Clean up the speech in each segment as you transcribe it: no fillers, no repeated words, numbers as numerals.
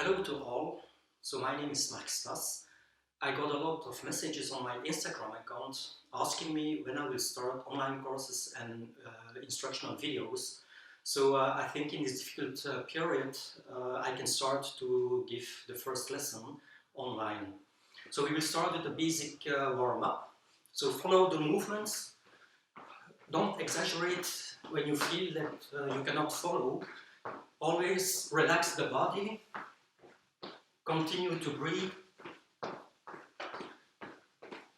Hello to all. So my name is Stas. I got a lot of messages on my Instagram account asking me when I will start online courses and instructional videos. So I think in this difficult period I can start to give the first lesson online. So we will start with a basic warm-up. So follow the movements. Don't exaggerate when you feel that you cannot follow. Always relax the body. Continue to breathe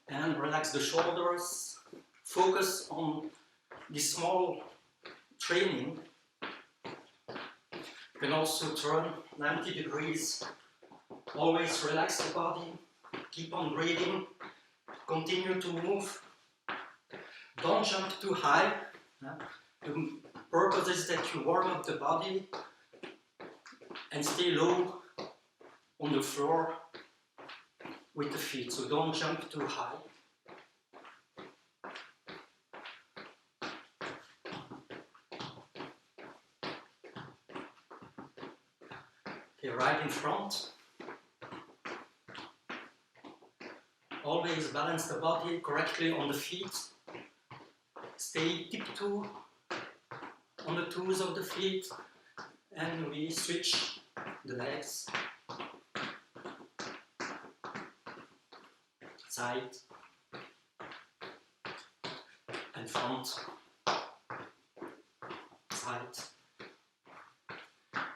and relax the shoulders. Focus on this small training. You can also turn 90 degrees. Always relax the body. Keep on breathing. Continue to move. Don't jump too high. The purpose is that you warm up the body and stay low on the floor with the feet, so don't jump too high. Okay, right in front. Always balance the body correctly on the feet. Stay tiptoe on the toes of the feet, and we switch the legs. Side and front, side,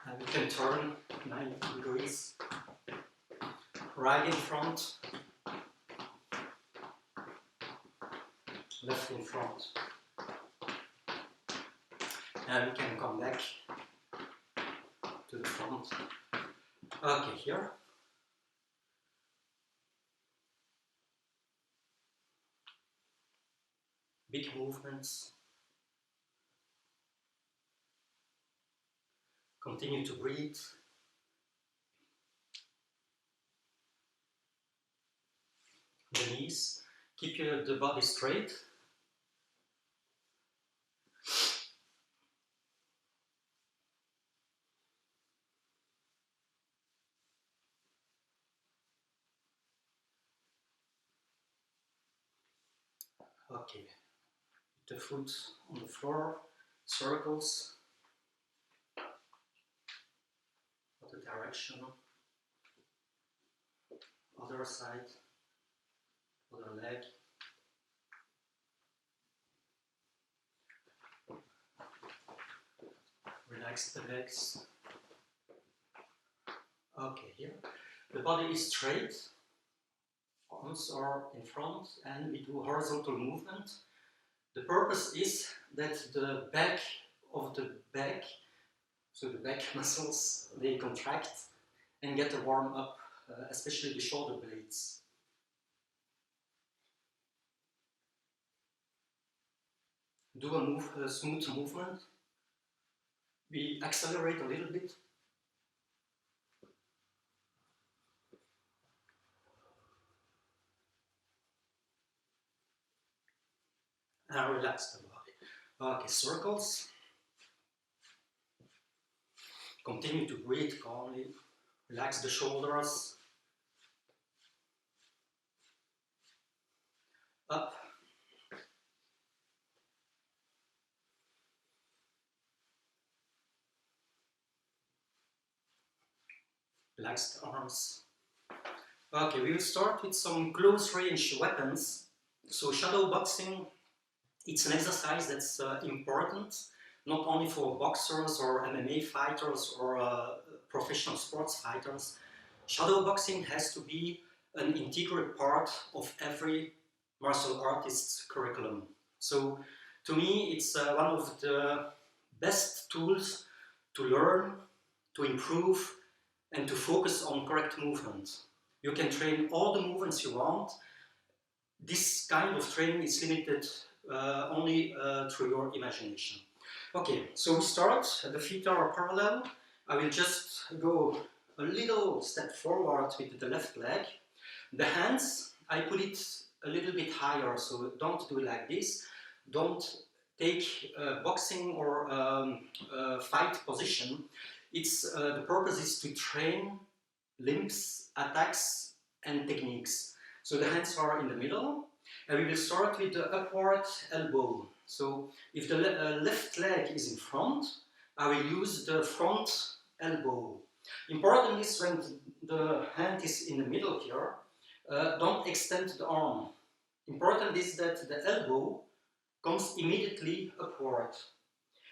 and we can turn 90 degrees, right in front, left in front, and we can come back to the front. Okay, here. Big movements. Continue to breathe. The knees. Keep the body straight. Okay. The foot on the floor, circles. Other direction. Other side. Other leg. Relax the legs. Okay, here. The body is straight. Arms are in front and we do horizontal movement. The purpose is that the back of the back, so the back muscles, they contract and get a warm up, especially the shoulder blades. Do a smooth movement. We accelerate a little bit. And relax the body. Okay, circles. Continue to breathe calmly. Relax the shoulders. Up. Relax the arms. Okay, we will start with some close range weapons. So shadow boxing, it's an exercise that's important, not only for boxers or MMA fighters or professional sports fighters. Shadow boxing has to be an integral part of every martial artist's curriculum. So to me, it's one of the best tools to learn, to improve, and to focus on correct movement. You can train all the movements you want. This kind of training is limited only through your imagination. Okay, so we start. The feet are parallel. I will just go a little step forward with the left leg. The hands, I put it a little bit higher, so don't do it like this. Don't take boxing or fight position. The purpose is to train limbs, attacks, and techniques. So the hands are in the middle, and we will start with the upward elbow. So if the left leg is in front, I will use the front elbow. Important is when the hand is in the middle here, don't extend the arm. Important is that the elbow comes immediately upward.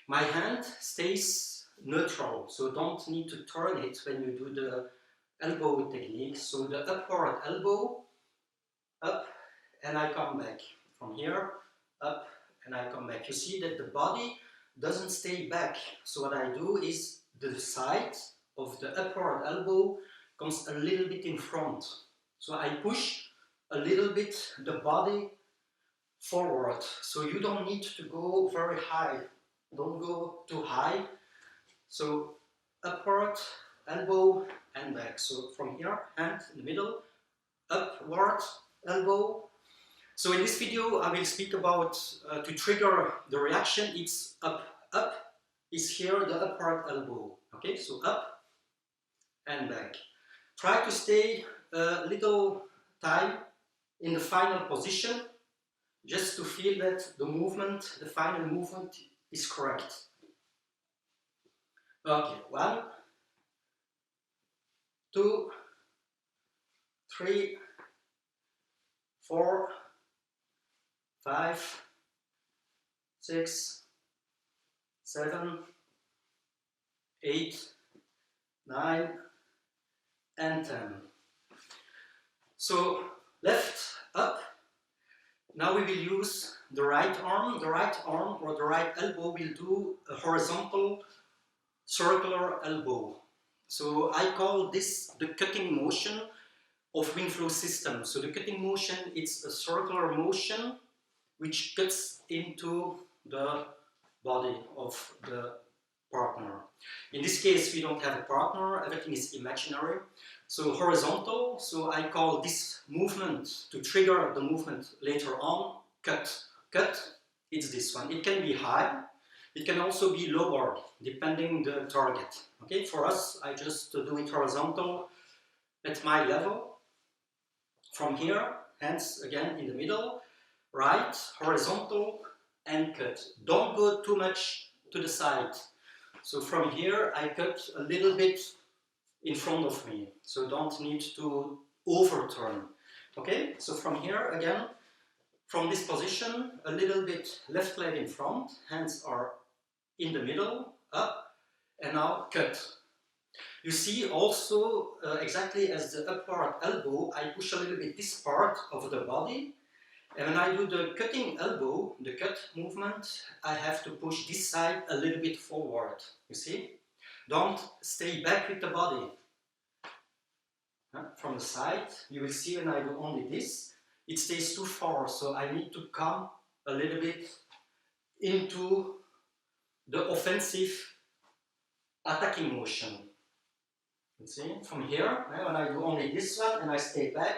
My hand stays neutral, so don't need to turn it when you do the elbow technique. So the upward elbow, up, and I come back. From here, up, and I come back. You see that the body doesn't stay back. So what I do is the side of the upward elbow comes a little bit in front. So I push a little bit the body forward. So you don't need to go very high. Don't go too high. So upward, elbow, and back. So from here, hand in the middle, upward, elbow. So in this video, I will speak about to trigger the reaction. It's up. Up is here the upward elbow. Okay, so up and back. Try to stay a little time in the final position, just to feel that the movement, the final movement, is correct. Okay, 1, 2, 3, 4, 5, 6, 7, 8, 9, and 10. So left, up. Now we will use the right arm. The right arm or the right elbow will do a horizontal circular elbow. So I call this the cutting motion of wind flow system. So the cutting motion is a circular motion which cuts into the body of the partner. In this case, we don't have a partner, everything is imaginary. So horizontal, so I call this movement, to trigger the movement later on, cut. Cut, it's this one. It can be high, it can also be lower, depending the target. Okay, for us, I just do it horizontal at my level. From here, hands again in the middle, right, horizontal, and cut. Don't go too much to the side. So from here, I cut a little bit in front of me, so don't need to overturn. Okay, so from here again, from this position, a little bit left leg in front, hands are in the middle, up, and now cut. You see also, exactly as the upward elbow, I push a little bit this part of the body, and when I do the cutting elbow, the cut movement, I have to push this side a little bit forward, you see? Don't stay back with the body. From the side, you will see when I do only this, it stays too far, so I need to come a little bit into the offensive attacking motion. You see, from here, when I do only this one and I stay back,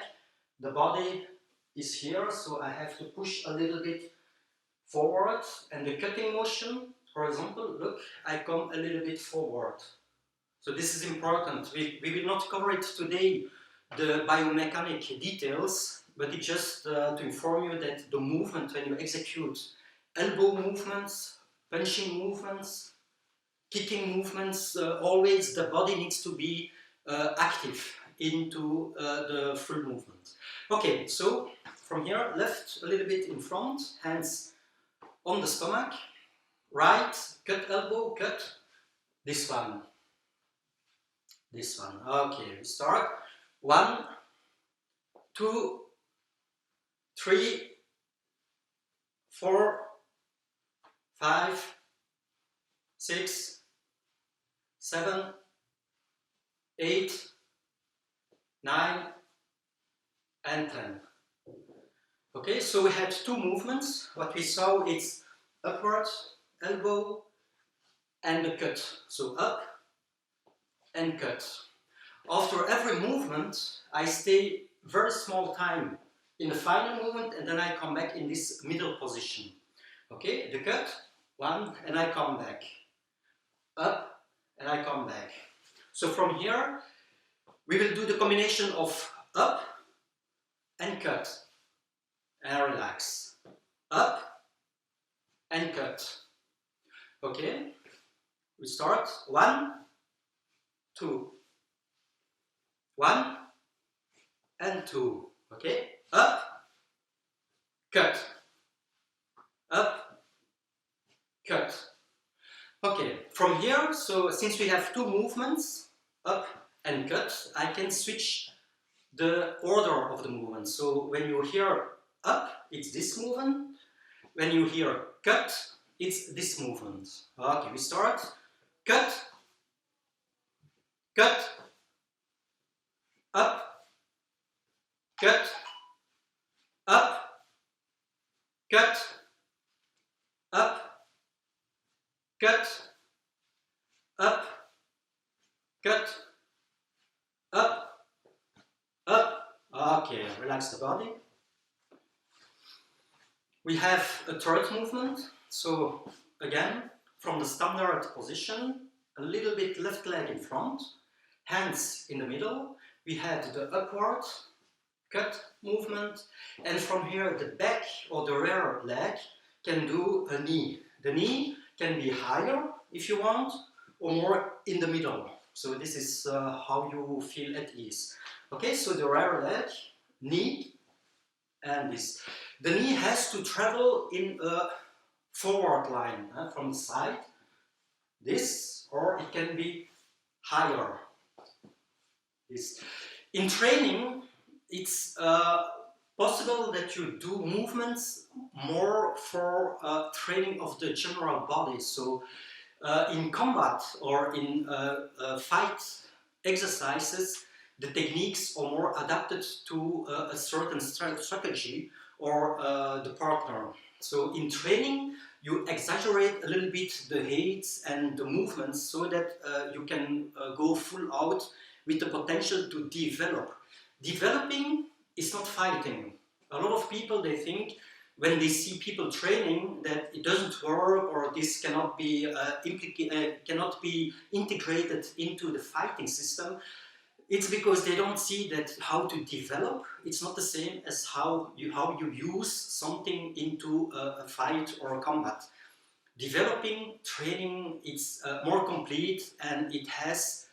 the body is here, so I have to push a little bit forward, and the cutting motion, horizontal, look, I come a little bit forward. So this is important. We will not cover it today, the biomechanic details, but it's just to inform you that the movement, when you execute elbow movements, punching movements, kicking movements, always the body needs to be active into the full movement. Okay, so from here, left a little bit in front, hands on the stomach, right, cut elbow, cut, this one. This one. Okay, we start. 1, 2, 3, 4, 5, 6, 7, 8, 9, and 10. Okay, so we had two movements. What we saw is upward, elbow, and the cut. So up and cut. After every movement, I stay very small time in the final movement, and then I come back in this middle position. Okay, the cut, 1, and I come back. Up, and I come back. So from here, We will do the combination of up and cut and relax. Up and cut. Okay, we start 1, 2. 1 and 2. Okay, up, cut, up, cut. Okay, from here, so since we have two movements, up and cut, I can switch the order of the movement. So when you hear up, it's this movement. When you hear cut, it's this movement. Okay, we start. Cut, cut, up, cut, up, cut, up, cut, up, cut, up, up. Okay, relax the body. We have a third movement. So again, from the standard position, a little bit left leg in front, hands in the middle. We had the upward cut movement, and from here the back or the rear leg can do a knee. The knee can be higher if you want, or more in the middle. So this is how you feel at ease. Okay, so the rear leg, knee, and this. The knee has to travel in a forward line from the side, this, or it can be higher. This. In training, it's possible that you do movements more for training of the general body. So in combat or in fight exercises, the techniques are more adapted to a certain strategy or the partner. So in training, you exaggerate a little bit the heights and the movements so that you can go full out with the potential to develop. Developing is not fighting. A lot of people, they think when they see people training that it doesn't work or this cannot be integrated into the fighting system. It's because they don't see that how to develop. It's not the same as how you use something into a fight or a combat. Developing, training, it's more complete, and it has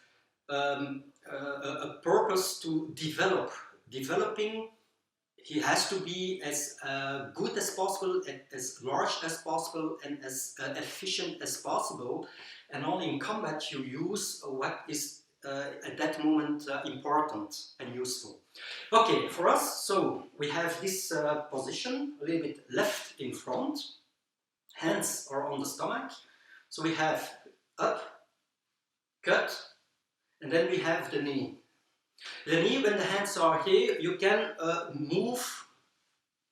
a purpose to develop. Developing, he has to be as good as possible, as large as possible, and as efficient as possible. And only in combat you use what is at that moment important and useful. Okay, for us, so we have this position, a little bit left in front. Hands are on the stomach. So we have up, cut, and then we have the knee. The knee, when the hands are here, you can move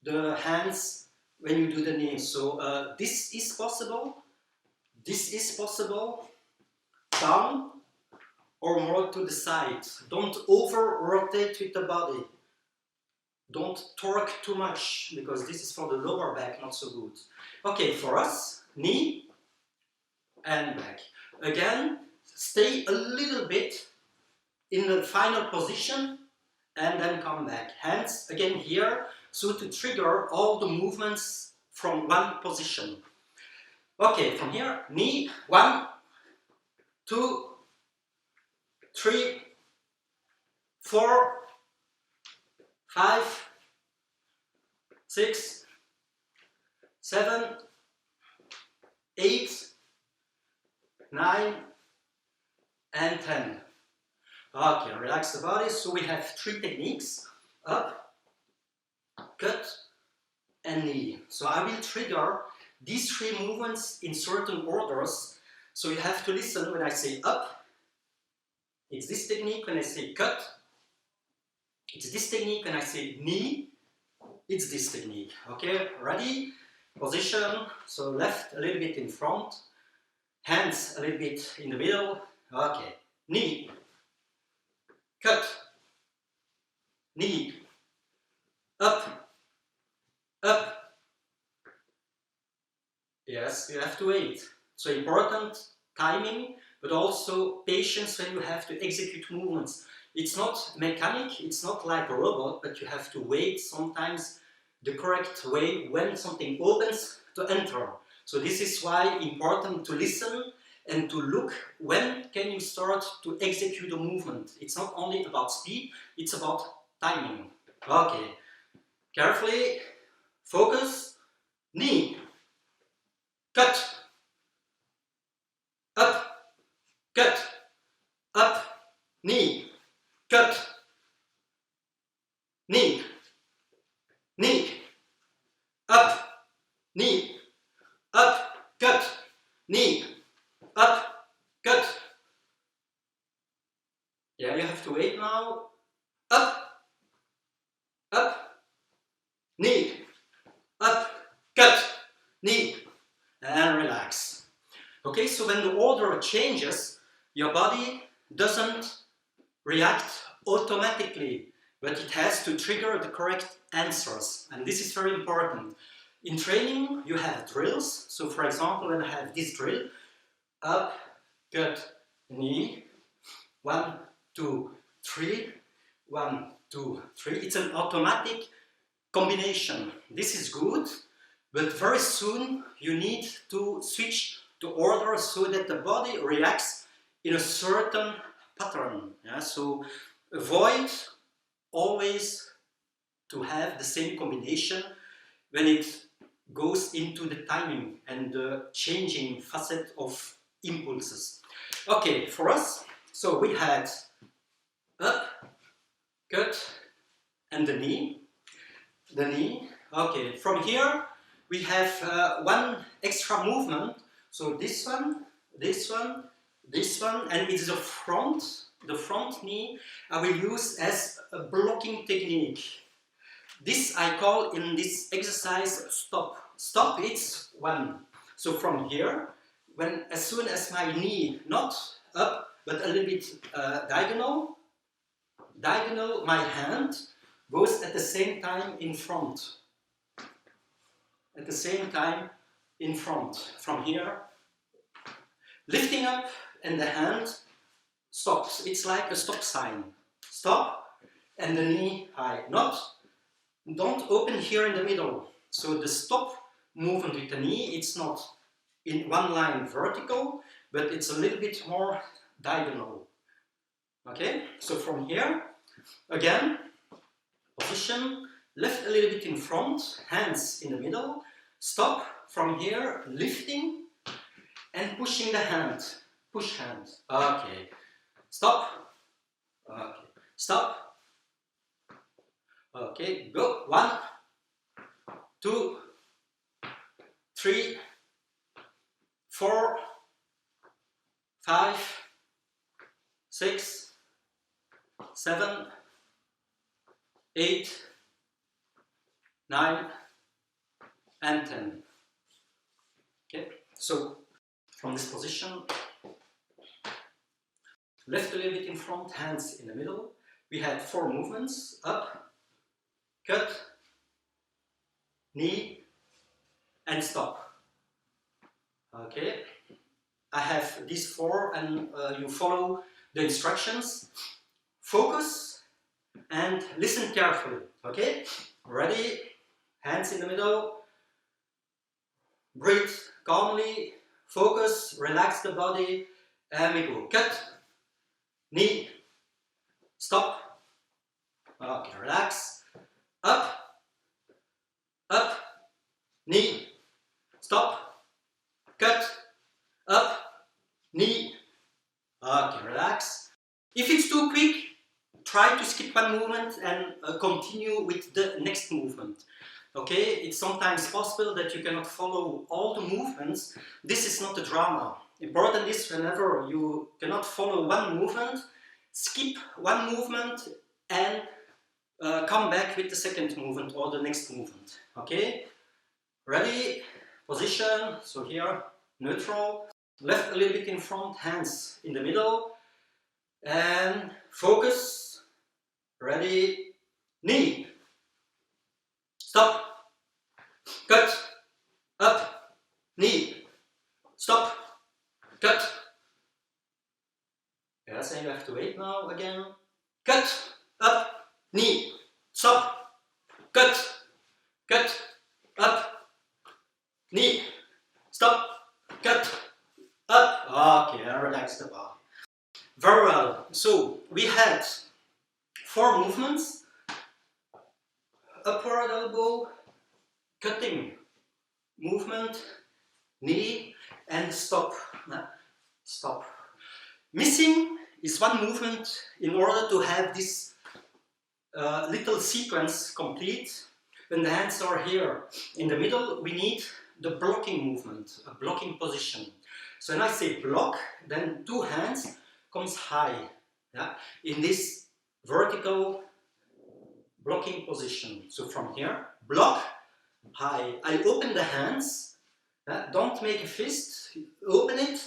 the hands when you do the knee. So this is possible, down, or more to the side. Don't over rotate with the body. Don't torque too much, because this is for the lower back, not so good. Okay, for us, knee and back. Again, stay a little bit in the final position and then come back. Hands again here, so to trigger all the movements from one position. Okay, from here, knee, 1, 2, 3, 4, 5, 6, 7, 8, 9, and 10. Okay, relax the body. So we have 3 techniques: up, cut, and knee. So I will trigger these 3 movements in certain orders. So you have to listen when I say up. It's this technique. When I say cut, it's this technique. When I say knee, it's this technique. Okay, ready? Position. So left a little bit in front, hands a little bit in the middle. Okay, knee, cut, knee, up, up. Yes, you have to wait. So important timing, but also patience when you have to execute movements. It's not mechanic, it's not like a robot, but you have to wait sometimes the correct way when something opens to enter. So this is why important to listen and to look when can you start to execute a movement. It's not only about speed, it's about timing. Okay, carefully, focus, knee, cut, up, cut, up, knee, cut, knee, knee, up, knee, up, cut, knee, up, cut. Yeah, you have to wait now. Up, knee, up, cut, knee, and relax. Okay, so when the order changes, your body doesn't react automatically, but it has to trigger the correct answers. And this is very important. In training, you have drills. So for example, when I have this drill, up, cut, knee, 1, 2, 3, 1, 2, 3. It's an automatic combination. This is good, but very soon you need to switch to order so that the body reacts in a certain pattern. Yeah? So avoid always to have the same combination when it goes into the timing and the changing facet of impulses. Okay, for us, so we had up, cut, and the knee. The knee. Okay, from here we have one extra movement. So this one, this one, this one, and it's the front knee I will use as a blocking technique. This I call in this exercise stop. Stop, it's 1. So from here, as soon as my knee, not up, but a little bit diagonal, my hand goes at the same time in front. At the same time in front. From here, lifting up, and the hand stops. It's like a stop sign. Stop, and the knee high. Don't open here in the middle. So the stop movement with the knee, it's not in one line vertical, but it's a little bit more diagonal. Okay, so from here, again, position, lift a little bit in front, hands in the middle, stop, from here, lifting, and pushing the hand, push hand, okay, stop, okay, stop, okay, go, 1, 2, 3, 4, 5, 6, 7, 8, 9, and 10. Okay, so from this position, lift a little bit in front, hands in the middle. We had 4 movements, up, cut, knee, and stop. Okay, I have these 4 and you follow the instructions. Focus and listen carefully. Okay, ready, hands in the middle, breathe calmly, focus, relax the body, and we go. Cut, knee, stop, okay, relax, up, knee, stop, cut, up, knee, okay, relax. If it's too quick, try to skip one movement and continue with the next movement. Okay, it's sometimes possible that you cannot follow all the movements. This is not a drama. Important is whenever you cannot follow one movement, skip one movement and come back with the second movement or the next movement. Okay, ready, position, so here, neutral, left a little bit in front, hands in the middle, and focus, ready, knee, stop, cut, up, knee, stop, cut. Yes, and you have to wait now again, cut, up, knee, stop, cut, up, knee, stop, cut, up. Okay, and relax the body. Very well. So we had 4 movements: upward elbow, cutting movement, knee, and stop. Stop. Missing is one movement in order to have this little sequence complete. When the hands are here in the middle, we need the blocking movement, a blocking position. So when I say block, then 2 hands comes high, yeah, in this vertical blocking position. So from here, block, high. I open the hands, don't make a fist, open it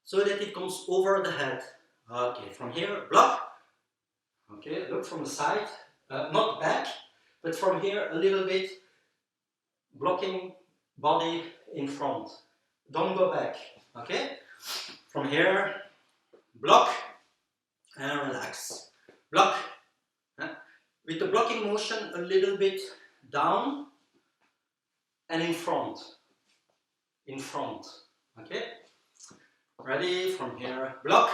so that it comes over the head. Okay, from here, block. Okay, look from the side, not back, but from here a little bit, blocking body in front. Don't go back, okay? From here, block and relax. Block. With the blocking motion a little bit down and in front. In front, okay? Ready? From here, block.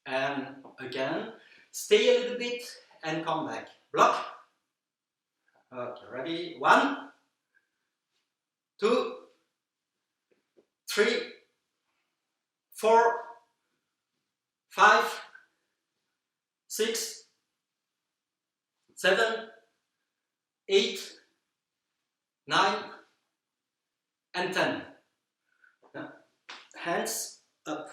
And again, stay a little bit and come back. Block. Okay, ready? 1, 2, 3, 4, 5, 6, 7, 8, 9, and 10. Yeah. Hands up.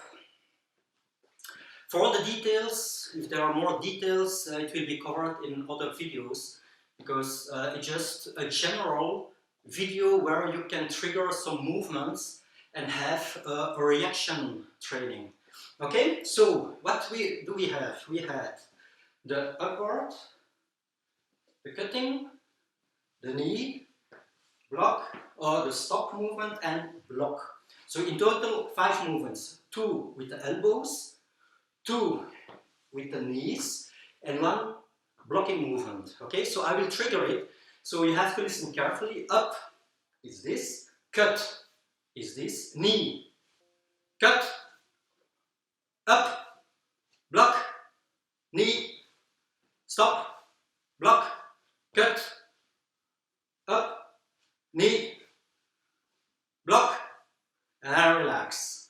For all the details, if there are more details, it will be covered in other videos, because it's just a general video where you can trigger some movements and have a reaction training. Okay, so what do we have? We had the upward, the cutting, the knee, block, or the stop movement, and block. So in total 5 movements, 2 with the elbows, 2 with the knees, and 1 blocking movement. Okay, so I will trigger it, so you have to listen carefully. Up is this, cut is this, knee, cut, up, block, knee, stop, block, cut, up, knee, block, and relax.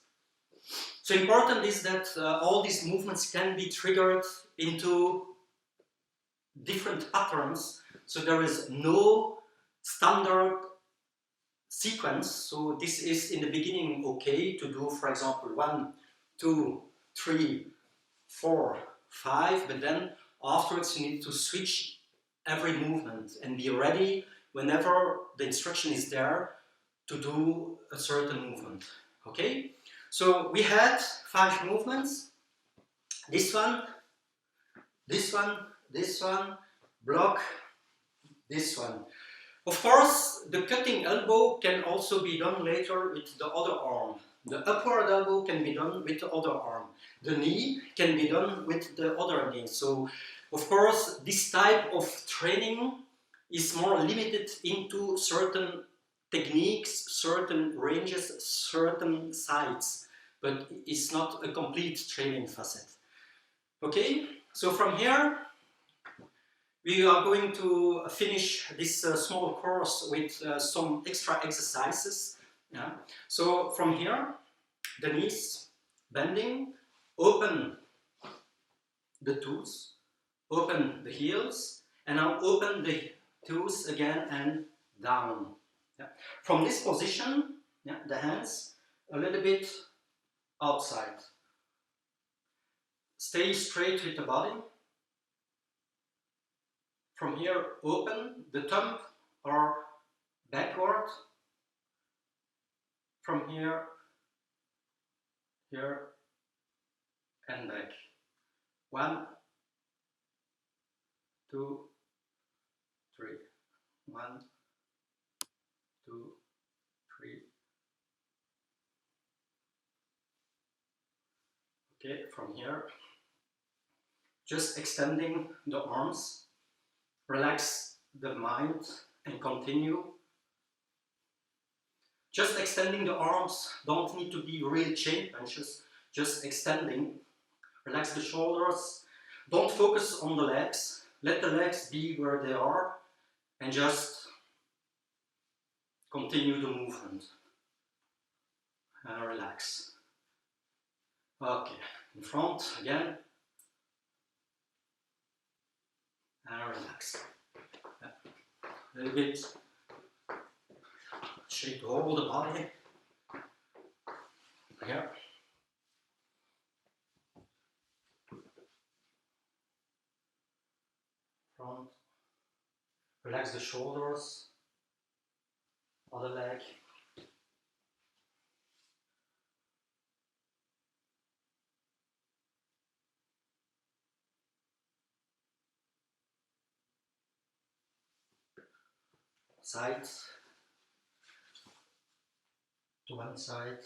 So important is that all these movements can be triggered into different patterns, so there is no standard sequence. So this is in the beginning okay to do, for example, 1, 2, 3, 4, 5, but then afterwards you need to switch every movement and be ready whenever the instruction is there to do a certain movement. Okay, so we had 5 movements: this one, this one, this one, block, this one. Of course, the cutting elbow can also be done later with the other arm. The upward elbow can be done with the other arm. The knee can be done with the other knee. So, of course, this type of training is more limited into certain techniques, certain ranges, certain sides, but it's not a complete training facet. Okay, so from here, we are going to finish this small course with some extra exercises. Yeah. So from here, the knees bending, open the toes, open the heels, and now open the toes again and down. Yeah. From this position, yeah, the hands a little bit outside. Stay straight with the body. From here, open the thumb or backward. From here, here, and back. 1, 2, 3. 1, 2, 3. Okay, from here, just extending the arms, relax the mind and continue. Just extending the arms, don't need to be real chain punches, just extending. Relax the shoulders, don't focus on the legs, let the legs be where they are and just continue the movement and relax. Okay, in front again and relax. Yeah. A little bit shake the whole the body. Here. Front. Relax the shoulders. Other leg. Side. To one side.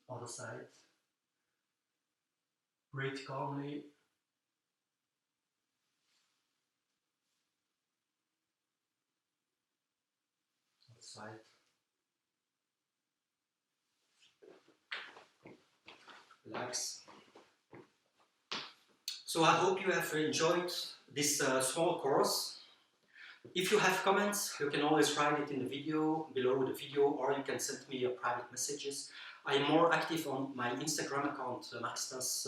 Other side. Breathe calmly. Other side. Relax. So I hope you have enjoyed this small course. If you have comments, you can always write it in the video, below the video, or you can send me your private messages. I am more active on my Instagram account, Stas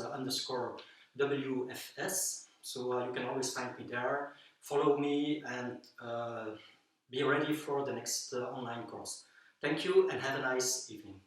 _WFS, so you can always find me there. Follow me and be ready for the next online course. Thank you and have a nice evening.